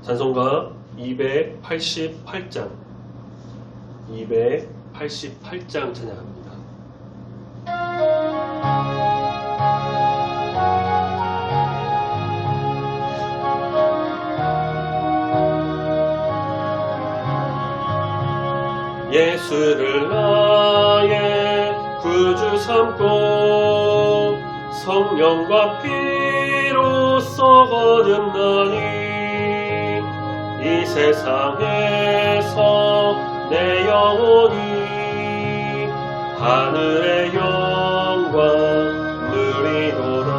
찬송가 288장 찬양합니다. 예수를 나의 구주 삼고 성령과 피로써 거듭나니 이 세상에서 내 영혼이 하늘의 영광 누리노라.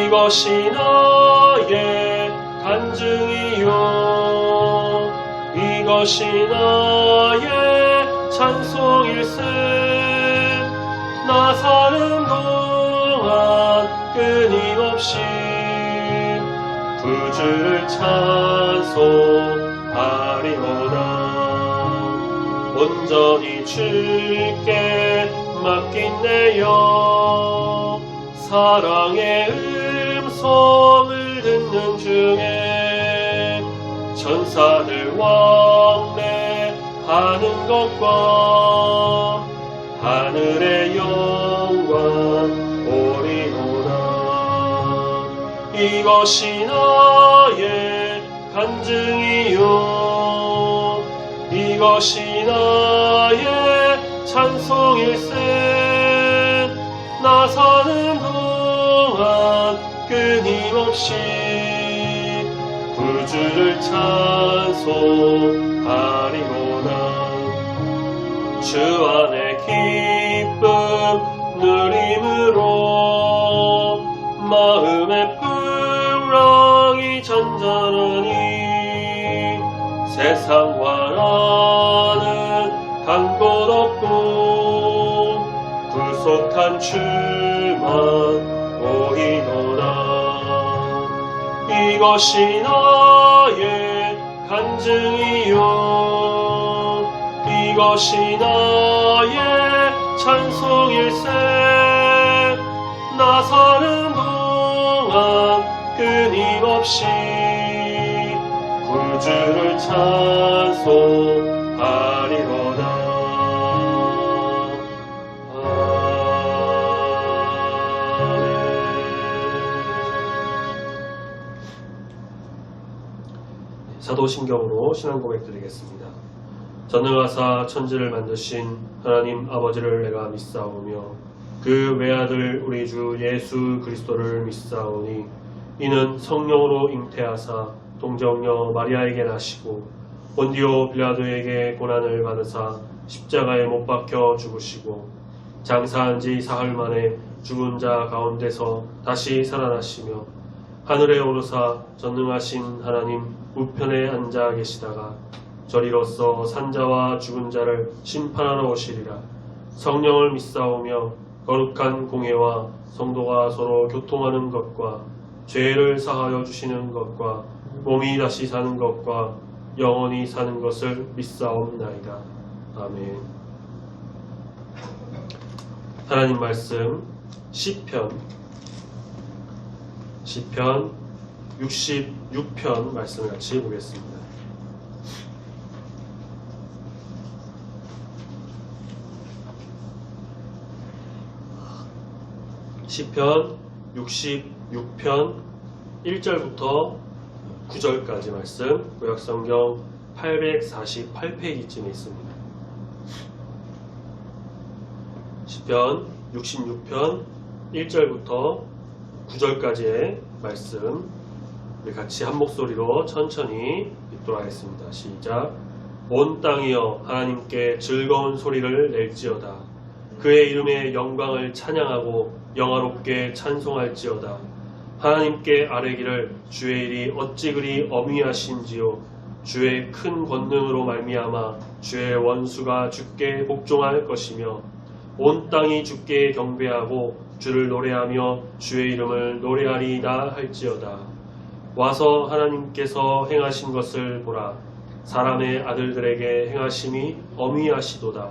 이것이 나의 간증이요 이것이 나의 찬송일세. 나 사는 동안 끊임없이 구주를 찬송하리로다. 온전히 주께 맡긴 내 영 사랑의 음성을 듣는 중에 천사들 왕래하는 것과 하늘의 영광 오리노라. 이것이 나의 간증이요 이것이 나의 찬송일세. 나 사는 동안 끊임없이 구주를 찬송하리로다. 주 안에 기쁨 누림으로 마음의 풍랑이 잔잔하니 세상과 나는 간 곳 없고 구속한 주만 오이노라. 이것이 나의 간증이요 이것이 나의 찬송일세. 나 사는 동안 끊임없이 구주를 찬송하리로다. 사도신경으로 신앙 고백 드리겠습니다. 전능하사 천지를 만드신 하나님 아버지를 내가 믿사오며 그 외아들 우리 주 예수 그리스도를 믿사오니 이는 성령으로 잉태하사 동정녀 마리아에게 나시고 본디오 빌라도에게 고난을 받으사 십자가에 못 박혀 죽으시고 장사한 지 사흘 만에 죽은 자 가운데서 다시 살아나시며 하늘에 오르사 전능하신 하나님 우편에 앉아 계시다가 저리로서 산자와 죽은 자를 심판하러 오시리라. 성령을 믿사오며 거룩한 공회와 성도가 서로 교통하는 것과 죄를 사하여 주시는 것과 몸이 다시 사는 것과 영원히 사는 것을 믿사옵나이다. 아멘. 하나님 말씀 시편 66편 말씀을 같이 보겠습니다. 시편 66편 1절부터 9절까지 말씀 구약성경 848페이지쯤에 있습니다. 시편 66편 1절부터 9절까지의 말씀 우리 같이 한 목소리로 천천히 읽도록 하겠습니다. 시작. 온 땅이여 하나님께 즐거운 소리를 낼지어다. 그의 이름의 영광을 찬양하고 영화롭게 찬송할지어다. 하나님께 아뢰기를 주의 일이 어찌 그리 어미하신지요. 주의 큰 권능으로 말미암아 주의 원수가 주께 복종할 것이며 온 땅이 주께 경배하고 주를 노래하며 주의 이름을 노래하리이다 할지어다. 와서 하나님께서 행하신 것을 보라. 사람의 아들들에게 행하심이 어미하시도다.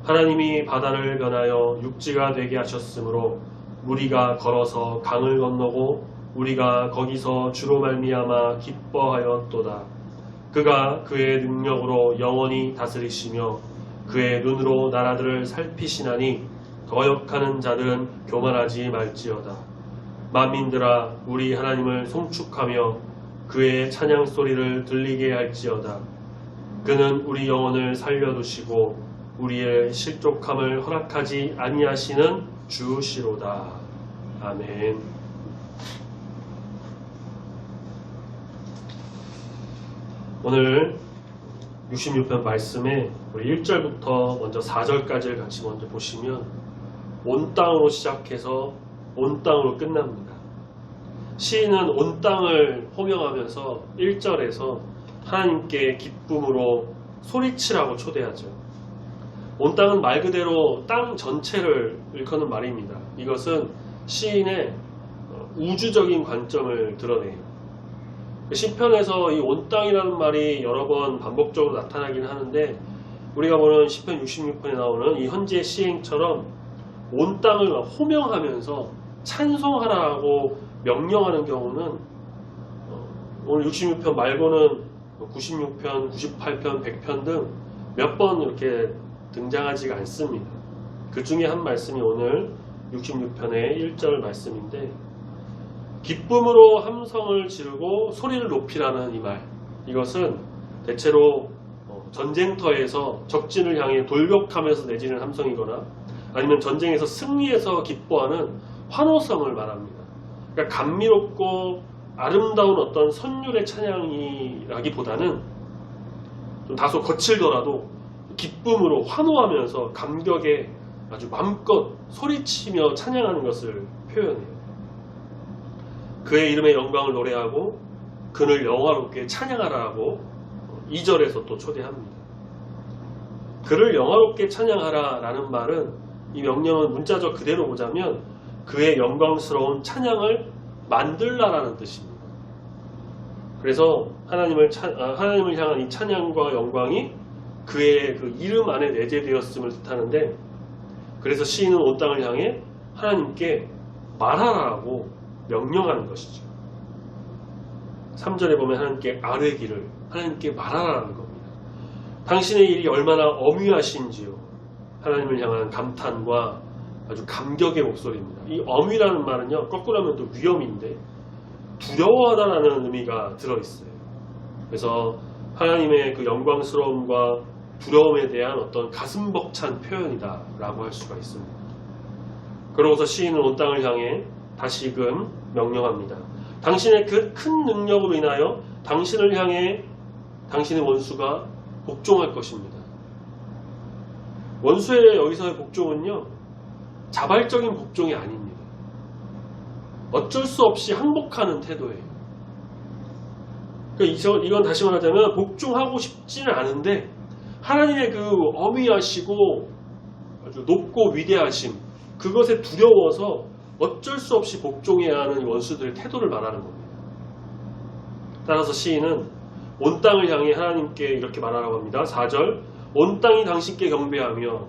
하나님이 바다를 변하여 육지가 되게 하셨으므로 무리가 걸어서 강을 건너고 우리가 거기서 주로 말미암아 기뻐하였도다. 그가 그의 능력으로 영원히 다스리시며 그의 눈으로 나라들을 살피시나니 거역하는 자들은 교만하지 말지어다. 만민들아 우리 하나님을 송축하며 그의 찬양 소리를 들리게 할지어다. 그는 우리 영혼을 살려두시고 우리의 실족함을 허락하지 아니하시는 주시로다. 아멘. 오늘 66편 말씀에 우리 1절부터 먼저 4절까지를 같이 먼저 보시면 온 땅으로 시작해서 온 땅으로 끝납니다. 시인은 온 땅을 호명하면서 1절에서 하나님께 기쁨으로 소리치라고 초대하죠. 온 땅은 말 그대로 땅 전체를 일컫는 말입니다. 이것은 시인의 우주적인 관점을 드러내요. 시편에서 이 온 땅이라는 말이 여러 번 반복적으로 나타나긴 하는데 우리가 보는 시편 66편에 나오는 이 현재 시행처럼 온 땅을 호명하면서 찬송하라고 명령하는 경우는 오늘 66편 말고는 96편, 98편, 100편 등 몇 번 이렇게 등장하지가 않습니다. 그 중에 한 말씀이 오늘 66편의 1절 말씀인데 기쁨으로 함성을 지르고 소리를 높이라는 이 말, 이것은 대체로 전쟁터에서 적진을 향해 돌격하면서 내지는 함성이거나 아니면 전쟁에서 승리해서 기뻐하는 환호성을 말합니다. 그러니까 감미롭고 아름다운 어떤 선율의 찬양이라기보다는 좀 다소 거칠더라도 기쁨으로 환호하면서 감격에 아주 마음껏 소리치며 찬양하는 것을 표현해요. 그의 이름의 영광을 노래하고 그를 영화롭게 찬양하라고 2절에서 또 초대합니다. 그를 영화롭게 찬양하라 라는 말은 이 명령은 문자적 그대로 보자면 그의 영광스러운 찬양을 만들라라는 뜻입니다. 그래서 하나님을 향한 이 찬양과 영광이 그의 그 이름 안에 내재되었음을 뜻하는데 그래서 시인은 온 땅을 향해 하나님께 말하라고 명령하는 것이죠. 3절에 보면 하나님께 아뢰기를 하나님께 말하라는 겁니다. 당신의 일이 얼마나 엄위하신지요. 하나님을 향한 감탄과 아주 감격의 목소리입니다. 이 엄위라는 말은요, 거꾸로 하면 또 위험인데 두려워하다라는 의미가 들어있어요. 그래서 하나님의 그 영광스러움과 두려움에 대한 어떤 가슴 벅찬 표현이다 라고 할 수가 있습니다. 그러고서 시인은 온 땅을 향해 다시금 명령합니다. 당신의 그 큰 능력으로 인하여 당신을 향해 당신의 원수가 복종할 것입니다. 원수의 여기서의 복종은요, 자발적인 복종이 아닙니다. 어쩔 수 없이 항복하는 태도예요. 그러니까 이건 다시 말하자면 복종하고 싶지는 않은데 하나님의 그 어미하시고 아주 높고 위대하심, 그것에 두려워서 어쩔 수 없이 복종해야 하는 원수들의 태도를 말하는 겁니다. 따라서 시인은 온 땅을 향해 하나님께 이렇게 말하라고 합니다. 4절, 온 땅이 당신께 경배하며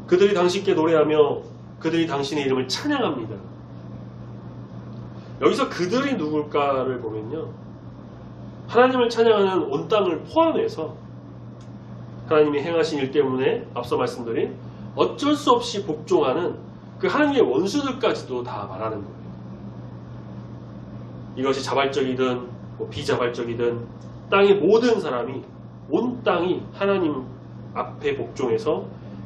그들이 당신께 노래하며 그들이 당신의 이름을 찬양합니다. 여기서 그들이 누굴까를 보면요, 하나님을 찬양하는 온 땅을 포함해서 하나님이 행하신 일 때문에 앞서 말씀드린 어쩔 수 없이 복종하는 그 하나님의 원수들까지도 다 말하는 거예요. 이것이 자발적이든 비자발적이든 땅의 모든 사람이, 온 땅이 하나님 앞에 복종해서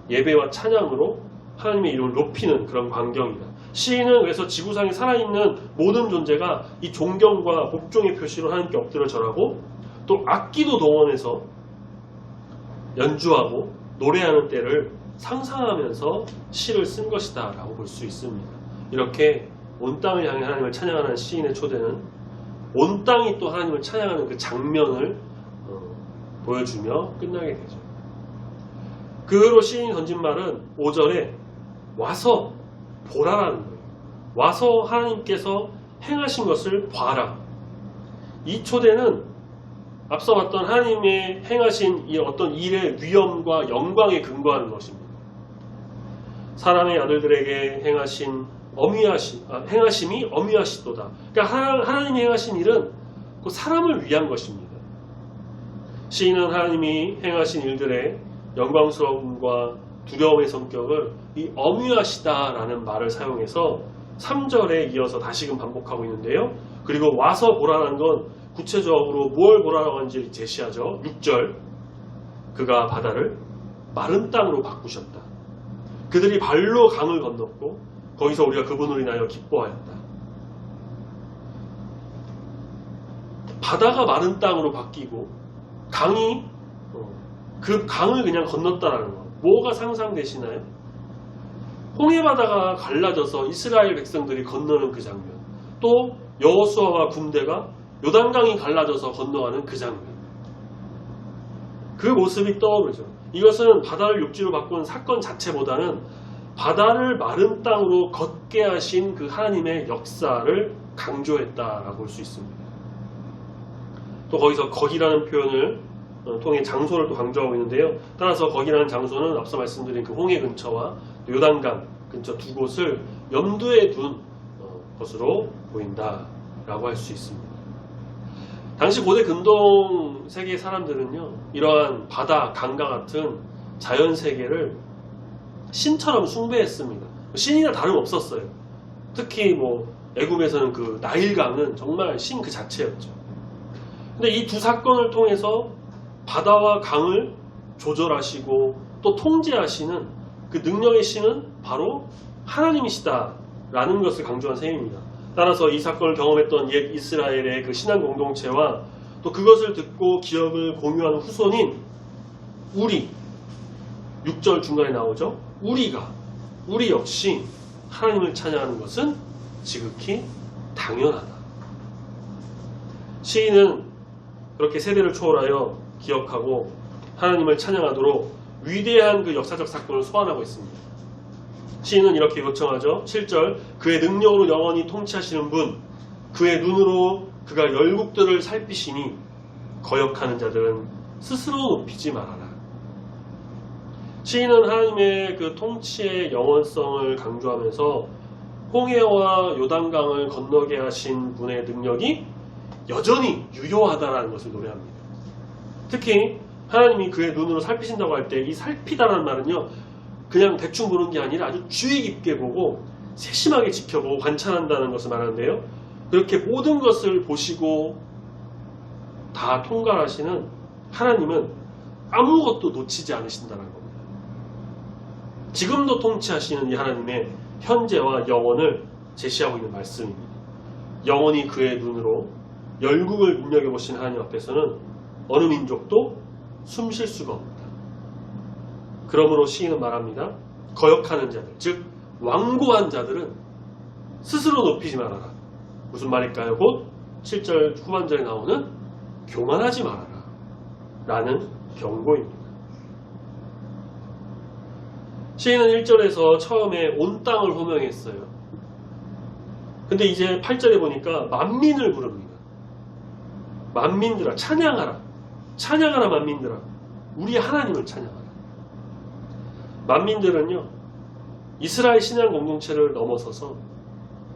예배와 찬양으로 하나님의 이름을 높이는 그런 광경이다. 시인은 그래서 지구상에 살아있는 모든 존재가 이 존경과 복종의 표시로 하나님께 엎드려 절하고 또 악기도 동원해서 연주하고 노래하는 때를 상상하면서 시를 쓴 것이다 라고 볼 수 있습니다. 이렇게 온 땅을 향해 하나님을 찬양하는 시인의 초대는 온 땅이 또 하나님을 찬양하는 그 장면을 보여주며 끝나게 되죠. 그 후로 시인이 던진 말은 5절에 와서 보라라는 거예요. 와서 하나님께서 행하신 것을 봐라. 이 초대는 앞서 봤던 하나님의 행하신 이 어떤 일의 위엄과 영광에 근거하는 것입니다. 사람의 아들들에게 행하신 행하심이 엄위하시도다. 그러니까 하나님이 행하신 일은 그 사람을 위한 것입니다. 시인은 하나님이 행하신 일들의 영광스러움과 두려움의 성격을 이 엄위하시다라는 말을 사용해서 3절에 이어서 다시금 반복하고 있는데요. 그리고 와서 보라는 건 구체적으로 뭘 보라고 하는지 제시하죠. 6절, 그가 바다를 마른 땅으로 바꾸셨다. 그들이 발로 강을 건넜고 거기서 우리가 그분으로 인하여 기뻐하였다. 바다가 마른 땅으로 바뀌고 강이 그 강을 그냥 건넜다라는 거. 뭐가 상상되시나요? 홍해바다가 갈라져서 이스라엘 백성들이 건너는 그 장면, 또 여호수아와 군대가 요단강이 갈라져서 건너가는 그 장면, 그 모습이 떠오르죠. 이것은 바다를 육지로 바꾼 사건 자체보다는 바다를 마른 땅으로 걷게 하신 그 하나님의 역사를 강조했다라고 볼 수 있습니다. 또 거기서 거기라는 표현을 통해 장소를 또 강조하고 있는데요. 따라서 거기라는 장소는 앞서 말씀드린 그 홍해 근처와 요단강 근처 두 곳을 염두에 둔 것으로 보인다라고 할 수 있습니다. 당시 고대 근동 세계 사람들은요, 이러한 바다, 강과 같은 자연 세계를 신처럼 숭배했습니다. 신이나 다름없었어요. 특히 애굽에서는 그 나일강은 정말 신 그 자체였죠. 근데 이 두 사건을 통해서 바다와 강을 조절하시고 또 통제하시는 그 능력의 신은 바로 하나님이시다라는 것을 강조한 셈입니다. 따라서 이 사건을 경험했던 옛 이스라엘의 그 신앙 공동체와 또 그것을 듣고 기억을 공유하는 후손인 우리, 6절 중간에 나오죠. 우리 역시 하나님을 찬양하는 것은 지극히 당연하다. 시인은 그렇게 세대를 초월하여 기억하고 하나님을 찬양하도록 위대한 그 역사적 사건을 소환하고 있습니다. 시인은 이렇게 요청하죠. 7절, 그의 능력으로 영원히 통치하시는 분, 그의 눈으로 그가 열국들을 살피시니 거역하는 자들은 스스로 높이지 말아라. 시인은 하나님의 그 통치의 영원성을 강조하면서 홍해와 요단강을 건너게 하신 분의 능력이 여전히 유효하다라는 것을 노래합니다. 특히 하나님이 그의 눈으로 살피신다고 할 때 이 살피다라는 말은요, 그냥 대충 보는 게 아니라 아주 주의 깊게 보고 세심하게 지켜보고 관찰한다는 것을 말하는데요. 그렇게 모든 것을 보시고 다 통과하시는 하나님은 아무것도 놓치지 않으신다는 겁니다. 지금도 통치하시는 이 하나님의 현재와 영원을 제시하고 있는 말씀입니다. 영원히 그의 눈으로 열국을 눈여겨보신 하나님 앞에서는 어느 민족도 숨 쉴 수가 없다. 그러므로 시인은 말합니다. 거역하는 자들, 즉 완고한 자들은 스스로 높이지 말아라. 무슨 말일까요? 곧 7절 후반절에 나오는 교만하지 말아라 라는 경고입니다. 시인은 1절에서 처음에 온 땅을 호명했어요. 근데 이제 8절에 보니까 만민을 부릅니다. 만민들아 찬양하라. 찬양하라 만민들아. 우리 하나님을 찬양하라. 만민들은요, 이스라엘 신앙 공동체를 넘어서서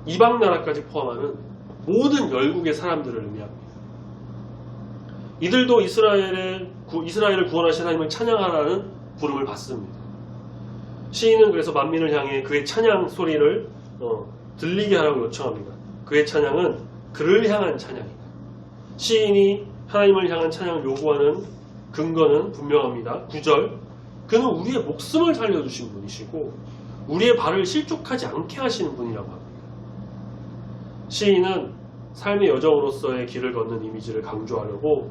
이방 나라까지 포함하는 모든 열국의 사람들을 의미합니다. 이들도 이스라엘을 구원하신 하나님을 찬양하라는 부름을 받습니다. 시인은 그래서 만민을 향해 그의 찬양 소리를 들리게 하라고 요청합니다. 그의 찬양은 그를 향한 찬양이다. 시인이 하나님을 향한 찬양을 요구하는 근거는 분명합니다. 9절, 그는 우리의 목숨을 살려주신 분이시고 우리의 발을 실족하지 않게 하시는 분이라고 합니다. 시인은 삶의 여정으로서의 길을 걷는 이미지를 강조하려고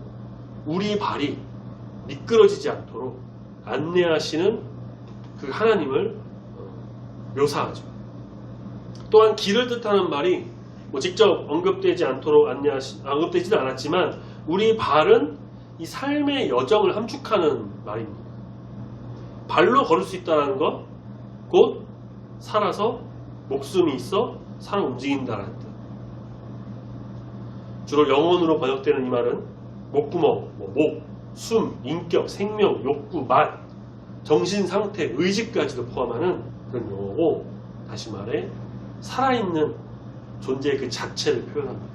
우리 발이 미끄러지지 않도록 안내하시는 그 하나님을 묘사하죠. 또한 길을 뜻하는 말이 직접 언급되지 않도록 언급되지는 않았지만 우리 발은 이 삶의 여정을 함축하는 말입니다. 발로 걸을 수 있다는 것, 곧 살아서 목숨이 있어 살아 움직인다는 뜻. 주로 영혼으로 번역되는 이 말은 목구멍, 목, 숨, 인격, 생명, 욕구, 맛, 정신 상태, 의지까지도 포함하는 그런 용어고, 다시 말해 살아있는 존재 그 자체를 표현합니다.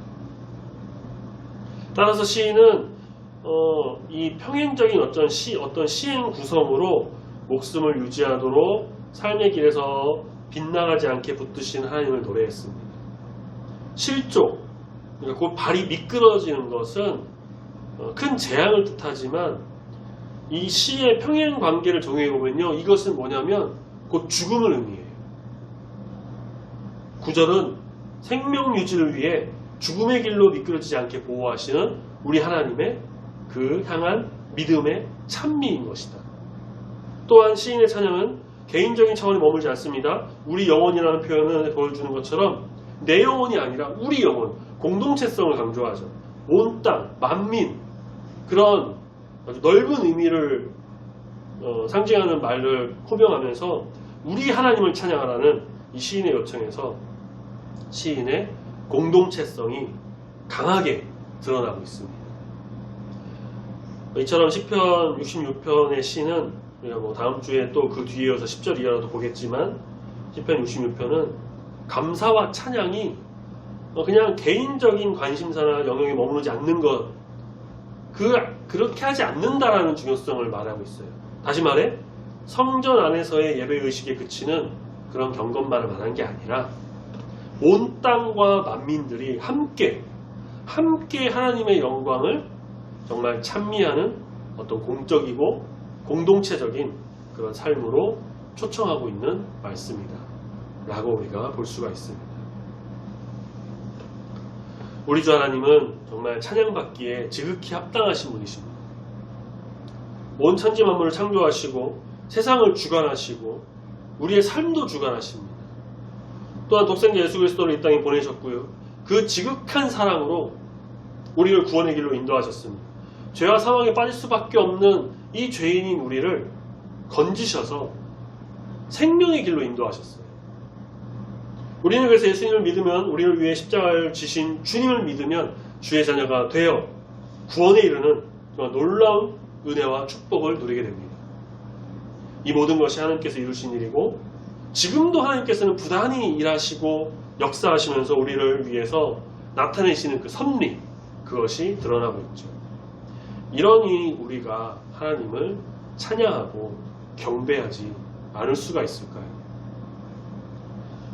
따라서 시인은 이 평행적인 어떤 시행 구성으로 목숨을 유지하도록 삶의 길에서 빗나가지 않게 붙드신 하나님을 노래했습니다. 실족, 그러니까 그 발이 미끄러지는 것은 큰 재앙을 뜻하지만 이 시의 평행 관계를 정의해 보면요, 이것은 뭐냐면 곧 죽음을 의미해요. 구절은 생명 유지를 위해 죽음의 길로 미끄러지지 않게 보호하시는 우리 하나님의 그 향한 믿음의 찬미인 것이다. 또한 시인의 찬양은 개인적인 차원에 머물지 않습니다. 우리 영혼이라는 표현을 보여주는 것처럼 내 영혼이 아니라 우리 영혼, 공동체성을 강조하죠. 온 땅, 만민, 그런 아주 넓은 의미를 상징하는 말을 호명하면서 우리 하나님을 찬양하라는 이 시인의 요청에서 시인의 공동체성이 강하게 드러나고 있습니다. 이처럼 시편 66편의 시는 우리가 뭐 다음 주에 또 그 뒤에 이어서 10절 이하라도 보겠지만 시편 66편은 감사와 찬양이 그냥 개인적인 관심사나 영역에 머무르지 않는 것, 그렇게 하지 않는다라는 중요성을 말하고 있어요. 다시 말해 성전 안에서의 예배의식에 그치는 그런 경건만을 말한 게 아니라 온 땅과 만민들이 함께 하나님의 영광을 정말 찬미하는 어떤 공적이고 공동체적인 그런 삶으로 초청하고 있는 말씀이다 라고 우리가 볼 수가 있습니다. 우리 주 하나님은 정말 찬양받기에 지극히 합당하신 분이십니다. 온 천지 만물을 창조하시고 세상을 주관하시고 우리의 삶도 주관하십니다. 또한 독생자 예수 그리스도를 이 땅에 보내셨고요. 그 지극한 사랑으로 우리를 구원의 길로 인도하셨습니다. 죄와 사망에 빠질 수밖에 없는 이 죄인인 우리를 건지셔서 생명의 길로 인도하셨어요. 우리는 그래서 예수님을 믿으면, 우리를 위해 십자가를 지신 주님을 믿으면 주의 자녀가 되어 구원에 이르는 놀라운 은혜와 축복을 누리게 됩니다. 이 모든 것이 하나님께서 이루신 일이고 지금도 하나님께서는 부단히 일하시고 역사하시면서 우리를 위해서 나타내시는 그 섭리, 그것이 드러나고 있죠. 이러니 우리가 하나님을 찬양하고 경배하지 않을 수가 있을까요?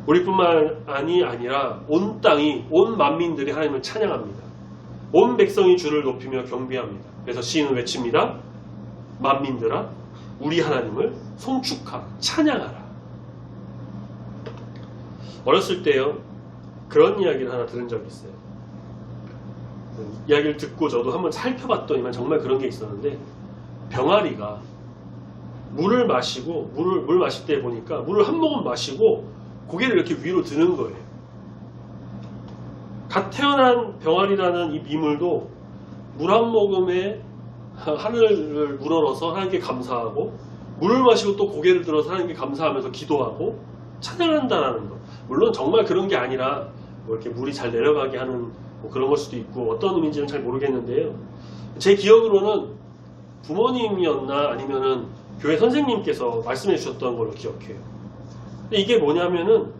우리뿐만 아니라 온 땅이, 온 만민들이 하나님을 찬양합니다. 온 백성이 주를 높이며 경배합니다. 그래서 시인은 외칩니다. 만민들아, 우리 하나님을 송축하라, 찬양하라. 어렸을 때요, 그런 이야기를 하나 들은 적이 있어요. 이야기를 듣고 저도 한번 살펴봤더니만 정말 그런 게 있었는데, 병아리가 물을 마시고, 물 마실 때 보니까 물을 한 모금 마시고 고개를 이렇게 위로 드는 거예요. 갓 태어난 병아리라는 이 미물도 물 한 모금에 하늘을 우러러서 하나님께 감사하고, 물을 마시고 또 고개를 들어서 하나님께 감사하면서 기도하고 찬양한다라는 것. 물론 정말 그런 게 아니라 뭐 이렇게 물이 잘 내려가게 하는 뭐 그런 걸 수도 있고 어떤 의미인지는 잘 모르겠는데요. 제 기억으로는 부모님이었나 아니면은 교회 선생님께서 말씀해 주셨던 걸로 기억해요. 근데 이게 뭐냐면은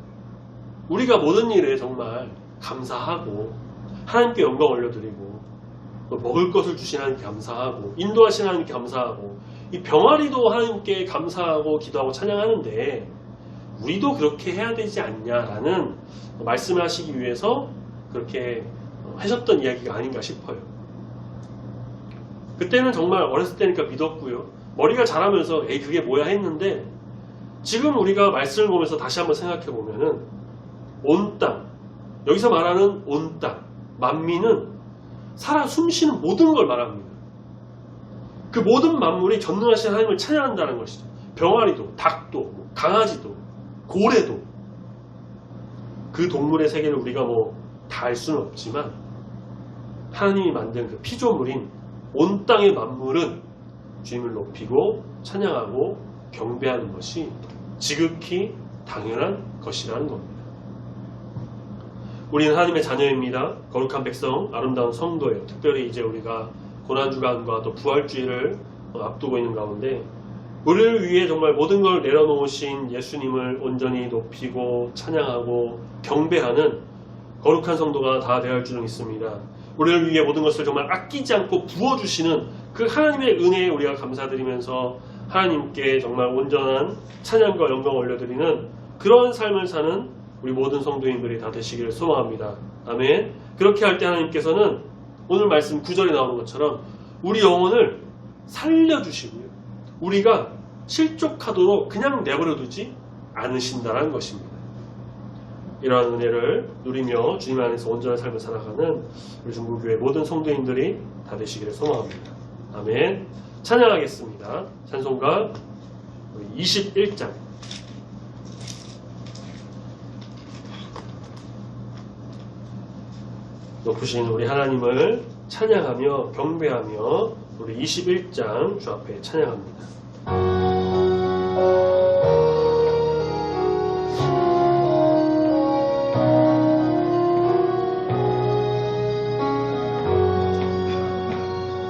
우리가 모든 일에 정말 감사하고 하나님께 영광 올려드리고 또 먹을 것을 주신 하나님께 감사하고 인도하신 하나님께 감사하고 이 병아리도 하나님께 감사하고 기도하고 찬양하는데 우리도 그렇게 해야 되지 않냐라는 말씀을 하시기 위해서 그렇게 하셨던 이야기가 아닌가 싶어요. 그때는 정말 어렸을 때니까 믿었고요. 머리가 자라면서 에이 그게 뭐야 했는데 지금 우리가 말씀을 보면서 다시 한번 생각해 보면은 온 땅, 여기서 말하는 온 땅, 만민은 살아 숨쉬는 모든 걸 말합니다. 그 모든 만물이 전능하신 하나님을 찬양한다는 것이죠. 병아리도, 닭도, 강아지도, 고래도 그 동물의 세계를 우리가 뭐 다 알 수는 없지만 하나님이 만든 그 피조물인 온 땅의 만물은 주님을 높이고 찬양하고 경배하는 것이 지극히 당연한 것이라는 겁니다. 우리는 하나님의 자녀입니다. 거룩한 백성, 아름다운 성도예요. 특별히 이제 우리가 고난주간과 또 부활주의를 앞두고 있는 가운데 우리를 위해 정말 모든 걸 내려놓으신 예수님을 온전히 높이고 찬양하고 경배하는 거룩한 성도가 다 되어야 할 줄은 있습니다. 우리를 위해 모든 것을 정말 아끼지 않고 부어주시는 그 하나님의 은혜에 우리가 감사드리면서 하나님께 정말 온전한 찬양과 영광을 올려드리는 그런 삶을 사는 우리 모든 성도님들이 다 되시기를 소망합니다. 아멘. 그렇게 할 때 하나님께서는 오늘 말씀 9절에 나오는 것처럼 우리 영혼을 살려주시고요. 우리가 실족하도록 그냥 내버려두지 않으신다는 것입니다. 이러한 은혜를 누리며 주님 안에서 온전한 삶을 살아가는 우리 중국교회 모든 성도님들이 다 되시기를 소망합니다. 아멘. 찬양하겠습니다. 찬송가 21장. 높으신 우리 하나님을 찬양하며 경배하며 우리 21장 주 앞에 찬양합니다.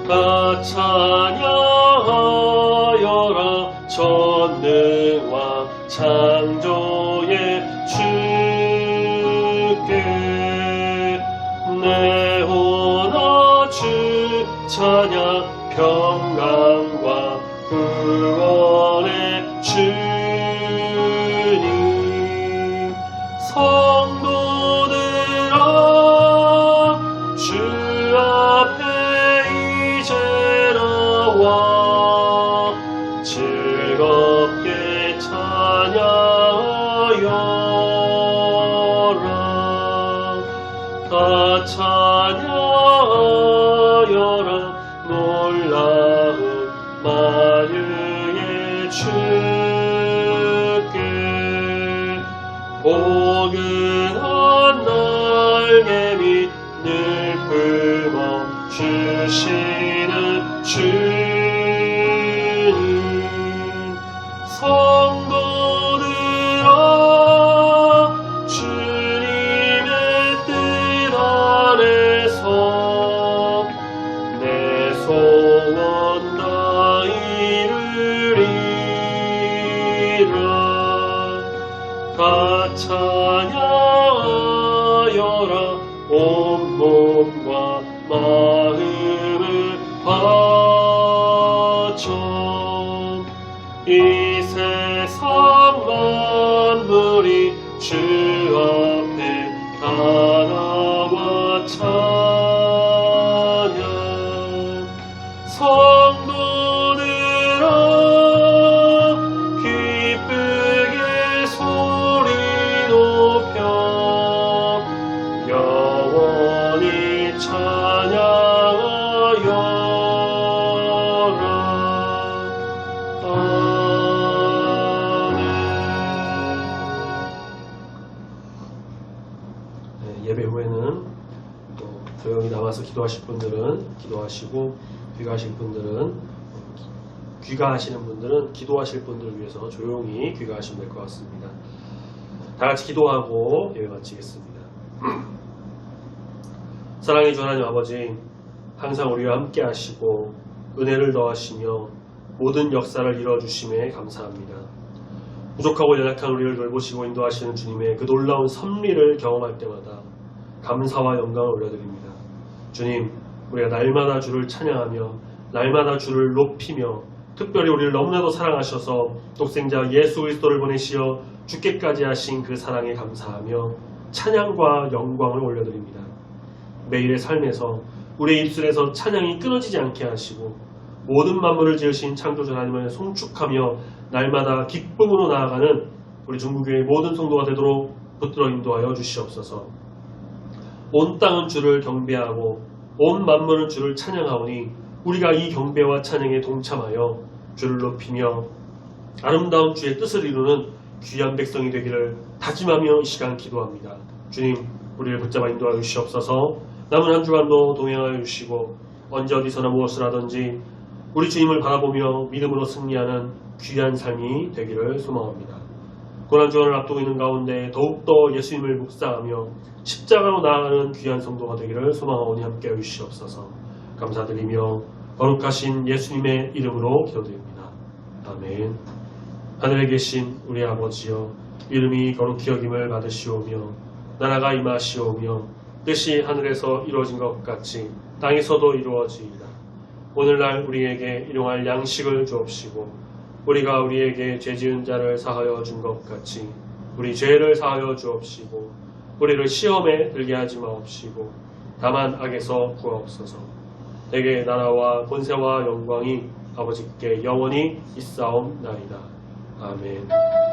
다 찬양하여라 전능과 창조의 주께 내 혼아 주 찬양 평강과 구원의 주님 성도들아 주 앞에 이제 나와 즐겁게 찬양하여라 다 찬양하여라 놀라운 만유의 주께 포근한 날개 밑 늘 품어 주시는 주님 성도들아 주님의 뜻 안에서 내 소원 다 이루리라 다 찬양하여라 온몸과 마음을 바쳐 이 세상 만물이 주 앞에 다 나와 찬양 성도들아 기쁘게 소리 높여 영원히 찬양하여라 아멘. 네, 예배 후에는 또 조용히 남아서 기도하실 분들은 기도하시고 귀가하시는 분들은 기도하실 분들을 위해서 조용히 귀가하시면 될 것 같습니다. 다 같이 기도하고 예배 마치겠습니다. 사랑의 주 하나님 아버지, 항상 우리와 함께 하시고 은혜를 더하시며 모든 역사를 이루어주심에 감사합니다. 부족하고 연약한 우리를 돌보시고 인도하시는 주님의 그 놀라운 섭리를 경험할 때마다 감사와 영광을 올려드립니다. 주님, 우리가 날마다 주를 찬양하며 날마다 주를 높이며 특별히 우리를 너무나도 사랑하셔서 독생자 예수 그리스도를 보내시어 죽게까지 하신 그 사랑에 감사하며 찬양과 영광을 올려드립니다. 매일의 삶에서 우리의 입술에서 찬양이 끊어지지 않게 하시고 모든 만물을 지으신 창조주 하나님을 송축하며 날마다 기쁨으로 나아가는 우리 중국교회의 모든 성도가 되도록 붙들어 인도하여 주시옵소서. 온 땅은 주를 경배하고 온 만물은 주를 찬양하오니 우리가 이 경배와 찬양에 동참하여 주를 높이며 아름다운 주의 뜻을 이루는 귀한 백성이 되기를 다짐하며 이 시간 기도합니다. 주님, 우리를 붙잡아 인도하여 주시옵소서. 남은 한 주간도 동행하여 주시고 언제 어디서나 무엇을 하든지 우리 주님을 바라보며 믿음으로 승리하는 귀한 삶이 되기를 소망합니다. 고난주간을 앞두고 있는 가운데 더욱더 예수님을 묵상하며 십자가로 나아가는 귀한 성도가 되기를 소망하오니 함께하여 주시옵소서. 감사드리며 거룩하신 예수님의 이름으로 기도드립니다. 아멘. 하늘에 계신 우리 아버지여, 이름이 거룩히 여김을 받으시오며 나라가 임하시오며 뜻이 하늘에서 이루어진 것 같이 땅에서도 이루어지이다. 오늘날 우리에게 일용할 양식을 주옵시고 우리가 우리에게 죄지은 자를 사하여 준 것 같이 우리 죄를 사하여 주옵시고 우리를 시험에 들게 하지 마옵시고 다만 악에서 구하옵소서. 내게 나라와 권세와 영광이 아버지께 영원히 있사옵나이다. 아멘.